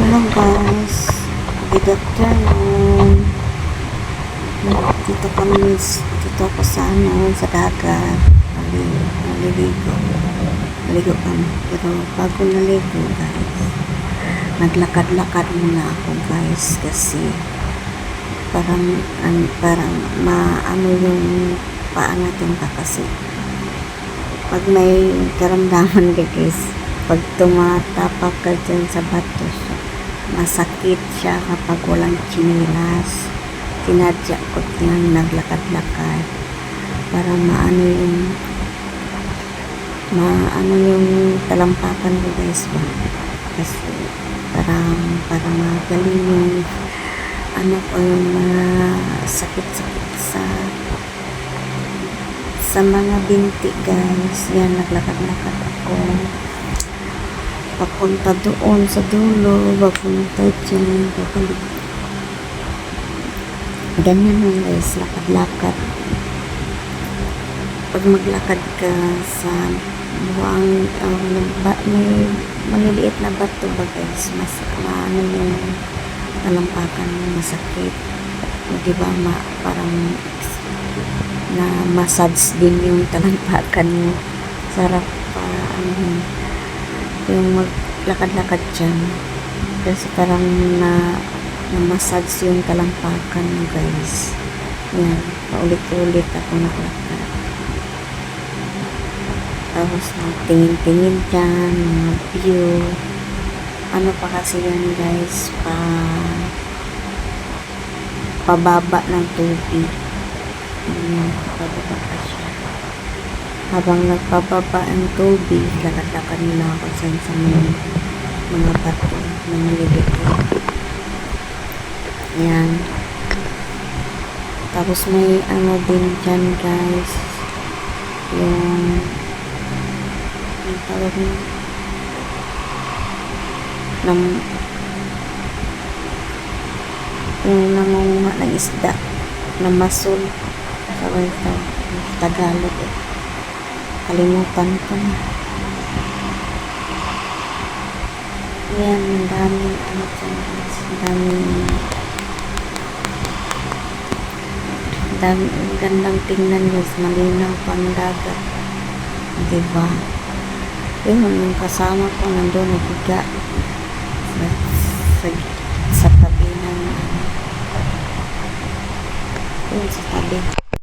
Hello guys, good afternoon. Dito ako sa sa dagat. Naliligo. Naligo kami. Pero bago naligo guys, naglakad-lakad muna ako guys kasi parang maano yung paa natin pa kasi pag may karamdaman ka guys, pag tumatapak ka dyan sa bato, masakit siya kapag walang chinilas. Sinadya ko lang naglakad-lakad para maano yung talampakan ko guys ba, kasi para magaling yung yung mga sakit-sakit sa mga binti guys. Yan, naglakad-lakad ako papunta doon sa dulo, papunta dyan, papalik. Ganyan lang guys, lakad-lakad. Pag maglakad ka sa buwang may maliliit na bato ba guys, mas maano yung talampakan mo, masakit, diba, parang na massage din yung talampakan mo. Sarap pa yung maglakad-lakad dyan kasi parang na massage yung talampakan mo guys. Yan, paulit-ulit ako naglakad, tapos tingin-tingin dyan mga view. Ano pa kasi yan guys, pababa ng tubig. Pababa pa siya. Habang nagpababa ang tubig, lakad-lakad nila ako sa mga bato na maliliit. Yan. Tapos may ano din dyan guys, yung tawag yung nangunguha ng isda na masul, tawag ito Tagalog kalimutan ko na. Yan, ang daming ang gandang tingnan guys, malinaw pang dagat, diba? Yun, yung kasama ko nandun nagiga sa tabi ng yun, sa tabi.